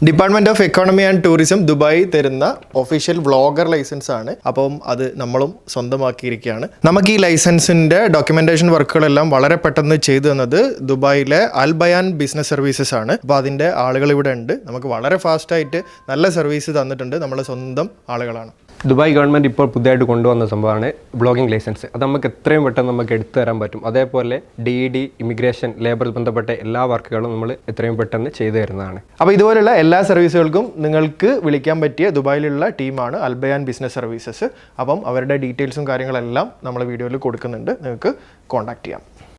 Department of economy and tourism Dubai തരുന്ന official vlogger licence ആണ്. അപ്പം അത് നമ്മളും സ്വന്തമാക്കിയിരിക്കുകയാണ്. നമുക്ക് ഈ ലൈസൻസിൻ്റെ ഡോക്യുമെൻറ്റേഷൻ വർക്കുകളെല്ലാം വളരെ പെട്ടെന്ന് ചെയ്തു തന്നത് ദുബായിലെ അൽ ബയാൻ ബിസിനസ് സർവീസസ് ആണ്. അപ്പോൾ അതിൻ്റെ ആളുകൾ ഇവിടെ ഉണ്ട്. നമുക്ക് വളരെ ഫാസ്റ്റായിട്ട് നല്ല സർവീസ് തന്നിട്ടുണ്ട്. നമ്മളെ സ്വന്തം ആളുകളാണ്. ദുബായ് ഗവൺമെൻറ് ഇപ്പോൾ പുതിയതായിട്ട് കൊണ്ടുവന്ന സംഭവമാണ് ബ്ലോഗിംഗ് ലൈസൻസ്. അത് നമുക്ക് എത്രയും പെട്ടെന്ന് നമുക്ക് എടുത്തു തരാൻ പറ്റും. അതേപോലെ DED, ഇമിഗ്രേഷൻ, ലേബർ ബന്ധപ്പെട്ട എല്ലാ വർക്കുകളും നമ്മൾ എത്രയും പെട്ടെന്ന് ചെയ്തു തരുന്നതാണ്. അപ്പോൾ ഇതുപോലുള്ള എല്ലാ സർവീസുകൾക്കും നിങ്ങൾക്ക് വിളിക്കാൻ പറ്റിയ ദുബായിലുള്ള ടീമാണ് അൽ ബയാൻ ബിസിനസ് സർവീസസ്. അപ്പം അവരുടെ ഡീറ്റെയിൽസും കാര്യങ്ങളെല്ലാം നമ്മൾ വീഡിയോയിൽ കൊടുക്കുന്നുണ്ട്. നിങ്ങൾക്ക് കോൺടാക്ട് ചെയ്യാം.